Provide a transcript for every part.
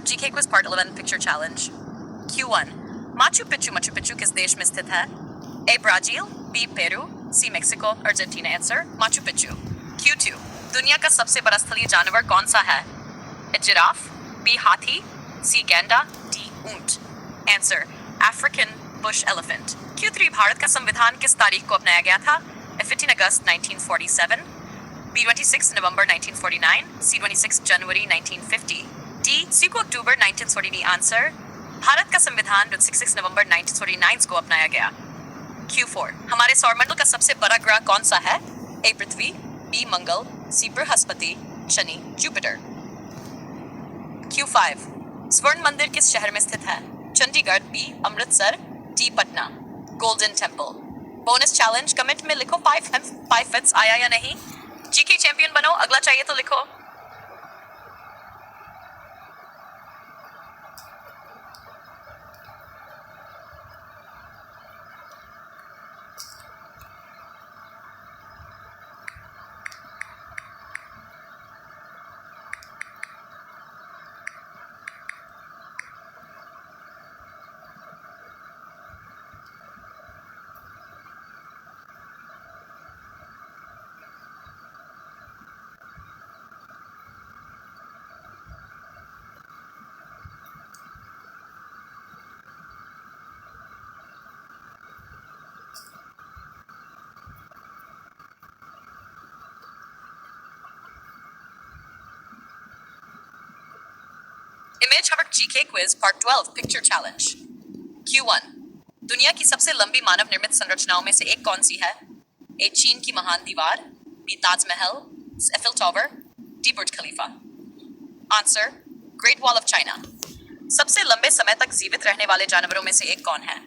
अब GK quiz part 11 picture challenge Q1 Machu Picchu किस देश में स्थित है? A Brazil, B Peru, C Mexico, Argentina. Answer Machu Picchu. Q2 दुनिया का सबसे बड़ा स्थलीय जानवर कौन सा है? A जिराफ, B हाथी, C गैंडा, D ऊंट। Answer African Bush elephant. Q3 Bharat का संविधान किस तारीख को अपनाया गया था? A 15 August 1947, B 26 November 1949, C 26 January 1950, D 6 October 1949। Answer Bharat का संविधान 26 नवंबर 1949 को अपनाया गया। Q4 हमारे सौरमंडल का सबसे बड़ा ग्रह कौन सा है? A Prithvi, B Mangal, C Brihaspati, Shani, Jupiter. Q5 स्वर्ण मंदिर किस शहर में स्थित है? Chandigarh, B Amritsar, D Patna. Golden temple. Bonus challenge, comment में लिखो 5 फिट्स आया या नहीं। जीके चैंपियन बनो, अगला चाहिए तो लिखो। इमेज हवर GK quiz part 12 picture challenge Q1 दुनिया की सबसे लंबी मानव निर्मित संरचनाओं में से एक कौन सी है? ए चीन की महान दीवार, B Taj Mahal, Eiffel Tower, D Burj Khalifa. Answer Great Wall of China. सबसे लंबे समय तक जीवित रहने वाले जानवरों में से एक कौन है?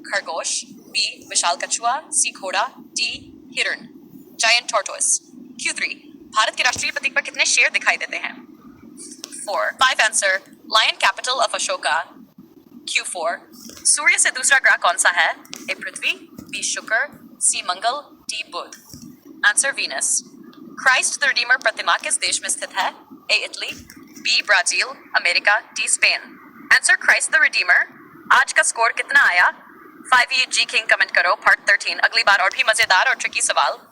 खरगोश, बी विशाल कछुआ, सी घोड़ा, डी हिरण। Giant tortoise. Q3 भारत के राष्ट्रीय प्रतीक पर कितने शेर दिखाई देते हैं? 5 answer lion capital of Ashoka. Q4 सूर्य से दूसरा ग्रह कौन सा है? ए पृथ्वी, बी शुक्र, सी मंगल, डी बुध। Answer Venus. Christ the Redeemer प्रतिमा किस देश में स्थित है? A Italy, B Brazil, America, D Spain. Answer Christ the Redeemer. आज का स्कोर कितना आया? 5 ये जी किंग कमेंट करो पार्ट 13। अगली बार और भी मजेदार और ट्रिकी सवाल।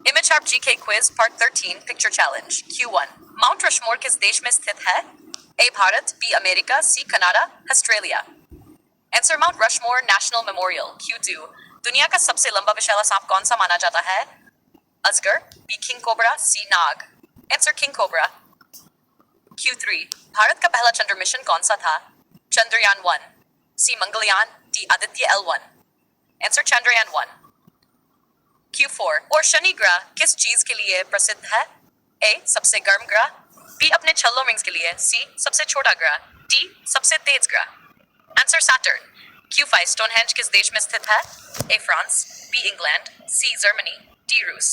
इमेज हार्प GK quiz part 13 picture challenge Q1 Mount Rushmore किस देश में स्थित है? A Bharat, B America, C Canada, Australia. Answer Mount Rushmore National Memorial. Q2 दुनिया का सबसे लंबा विषैला सांप कौन सा माना जाता है? अजगर, बी किंग कोबरा, सी नाग। Answer king cobra. Q3 Bharat का पहला चंद्र मिशन कौन सा था? Chandrayaan 1, C Mangalyaan, D Aditya L1। Answer Chandrayaan 1। Q4 और शनि ग्रह किस चीज के लिए प्रसिद्ध है? ए सबसे गर्म ग्रह, बी अपने छल्लों रिंग्स के लिए, सी सबसे छोटा ग्रह, डी सबसे तेज ग्रह। Answer Saturn. Q5 स्टोनहेंज किस देश में स्थित है? A France, B England, C Germany, D रूस।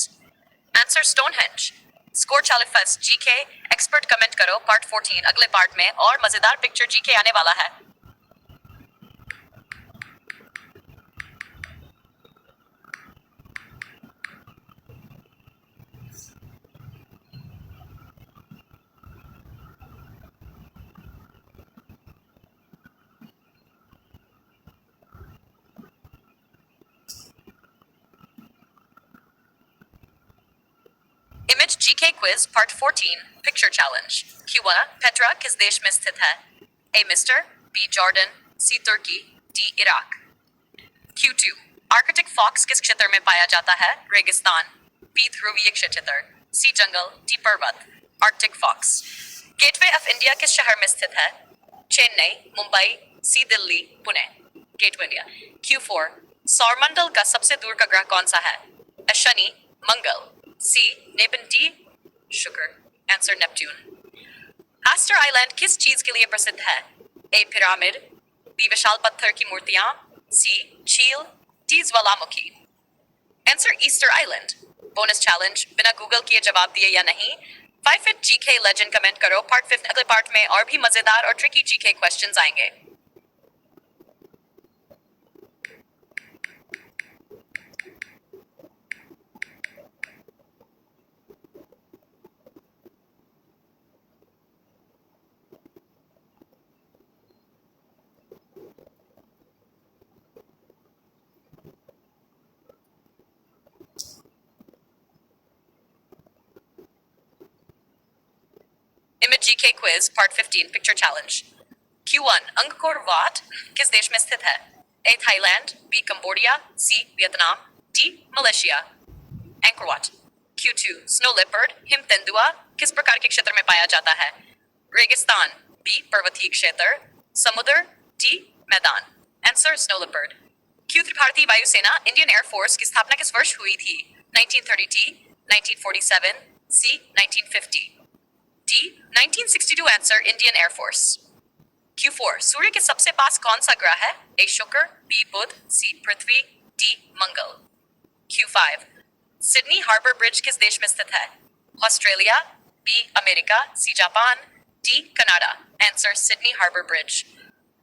Answer Stonehenge. स्कोर चालिफस जीके एक्सपर्ट कमेंट करो पार्ट 14। अगले पार्ट में और मजेदार पिक्चर जीके आने वाला है। Image GK quiz part 14 picture challenge Q1 Petra किस देश में स्थित है? ए मिस्र, बी जॉर्डन, सी तुर्की, D Iraq. Q2 Arctic fox किस क्षेत्र में पाया जाता है? रेगिस्तान, बी ध्रुवीय क्षेत्र, सी जंगल, डी पर्वत। Arctic fox. Gateway of India किस शहर में स्थित है? Chennai, Mumbai, C Delhi, Pune. Gateway India. Q4 सौरमंडल का सबसे दूर का ग्रह कौन सा है? शनि, मंगल, सी नेपन, डी शुक्र। Answer Neptune. एस्टर आइलैंड किस चीज के लिए प्रसिद्ध है? ए पिरामिड, बी विशाल पत्थर की मूर्तियां, सी झील, डी ज्वालामुखी। Answer Easter Island. Bonus challenge, बिना गूगल किए जवाब दिए या नहीं। 5 फीट जीके लेजेंड कमेंट करो। पार्ट 5 अगले पार्ट में और भी मजेदार और ट्रिकी जीके क्वेश्चंस आएंगे। Image GK quiz part 15 picture challenge. Q1 Angkor Wat किस देश में स्थित है? A Thailand, B Cambodia, C Vietnam, D Malaysia. Angkor Wat. Q2 snow leopard हिम तेंदुआ किस प्रकार के क्षेत्र में पाया जाता है? रेगिस्तान, बी पर्वतीय क्षेत्र, समुद्र, डी मैदान। Answer snow leopard. Q3 भारतीय वायुसेना इंडियन एयरफोर्स की स्थापना किस वर्ष हुई थी? 1930, 1947, C 1950, D 1962। Answer Indian air force. Q4 सूर्य के सबसे पास कौन सा ग्रह है? ए शुक्र, बी बुध, सी पृथ्वी, डी मंगल। Q5 सिडनी हार्बर ब्रिज किस देश में स्थित है? Australia, B America, C Japan, D Canada. Answer Sydney Harbour Bridge.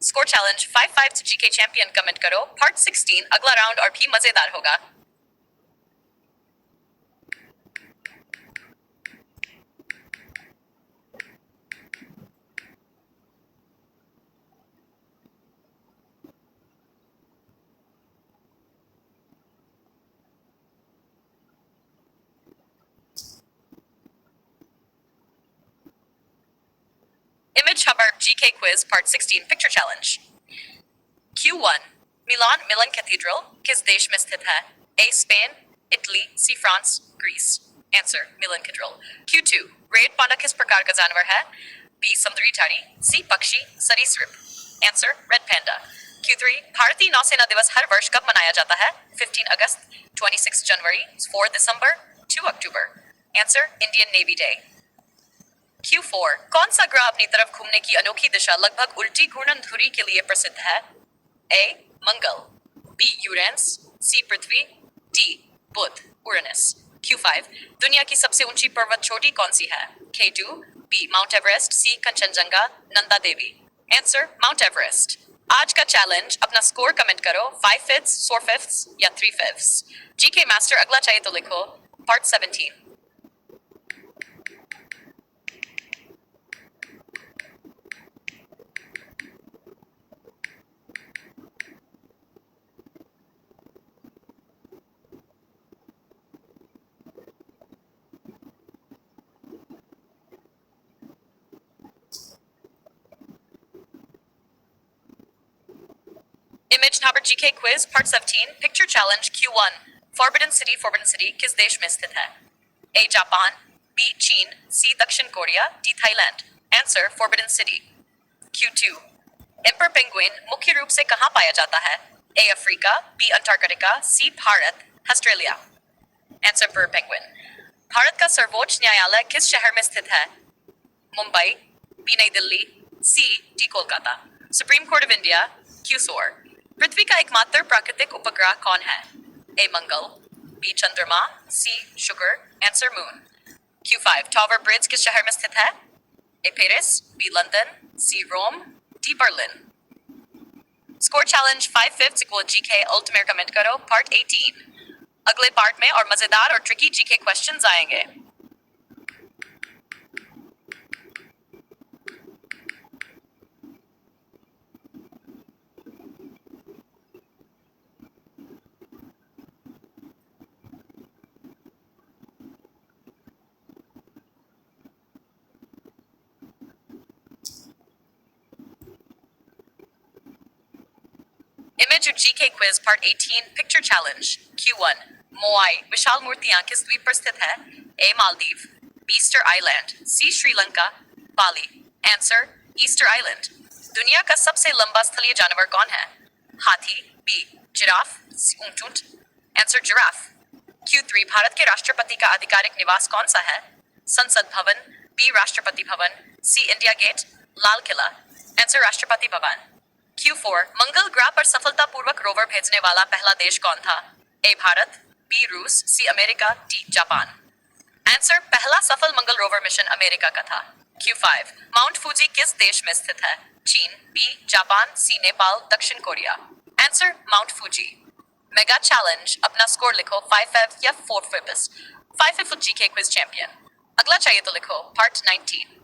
Score challenge 5-5 से जीके चैंपियन कमेंट करो। पार्ट 16 अगला राउंड और भी मजेदार होगा। Image Hubbard GK Quiz Part 16 Picture Challenge. Q1 Milan Cathedral किस देश में स्थित है? A Spain, Italy, C France, Greece. Answer Milan Cathedral. Q2 red panda किस प्रकार का जानवर है? B समुद्री झाड़ी, सी पक्षी, सरीसृप। आंसर रेड पैंडा। Q3 भारतीय नौसेना दिवस हर वर्ष कब मनाया जाता है? 15 अगस्त, 26 जनवरी, 4 दिसंबर, 2 अक्टूबर। Answer Indian Navy Day. Q4 कौन सा ग्रह अपनी तरफ घूमने की अनोखी दिशा लगभग उल्टी घूर्णन धुरी के लिए प्रसिद्ध है? A मंगल, B यूरेनस, C पृथ्वी, D बुध उरानस। Q5 दुनिया की सबसे ऊंची पर्वत चोटी कौन सी है? K2, B Mount Everest, C Kanchenjunga, Nanda Devi. Answer Mount Everest. आज का चैलेंज, अपना स्कोर कमेंट करो। 5 फिफ्थ्स, 4 फिफ्थ्स या 3 फिफ्थ्स। जीके मास्टर अगला चाहिए तो लिखो। Part 17। Image Hubbard GK Quiz Part 17 Picture Challenge Q1 Forbidden City किस देश में स्थित है? A जापान, B चीन, C दक्षिण Korea, D Thailand. Answer Forbidden City। Q2 emperor penguin मुख्य रूप से कहाँ पाया जाता है? A Africa, B Antarctica, C Bharat, Australia. Answer emperor penguin. Bharat का सर्वोच्च न्यायालय किस शहर में स्थित है? मुंबई, B नई Delhi, C D Kolkata. Supreme Court of India Q4 पृथ्वी का एकमात्र प्राकृतिक उपग्रह कौन है? A मंगल, B चंद्रमा, C शुक्र। Answer moon. Q5 Tower Bridge किस शहर में स्थित है? A Paris, B London, C Rome, D Berlin. Score challenge 5 fifths equal GK ultimate comment करो। पार्ट 18 अगले पार्ट में और मजेदार और ट्रिकी जीके क्वेश्चंस आएंगे। Image GK Quiz Part 18 Picture Challenge Q1 मोआई विशाल मूर्तियां किस द्वीप पर स्थित है? A Maldives, B Easter island, C Sri Lanka, Bali. Answer Easter island. दुनिया का सबसे लंबा स्थलीय जानवर कौन है? हाथी, B जिराफ, C ऊंट। Answer giraffe. Q3 भारत के राष्ट्रपति का आधिकारिक निवास कौन सा है? संसद भवन, B Rashtrapati Bhavan, C India gate, Lal Qila. Answer Rashtrapati Bhavan. Q4 मंगल ग्रह पर सफलतापूर्वक रोवर भेजने वाला पहला देश कौन था? ए भारत, बी रूस, C America, D Japan. Answer पहला सफल मंगल रोवर मिशन अमेरिका का था। Q5 माउंट फूजी किस देश में स्थित है? चीन, बी जापान, सी नेपाल, दक्षिण Korea. Answer mount Fuji. Mega challenge अपना स्कोर लिखो 5 या 4 फिर 5 जीके क्विज चैंपियन। अगला चाहिए तो लिखो पार्ट 19।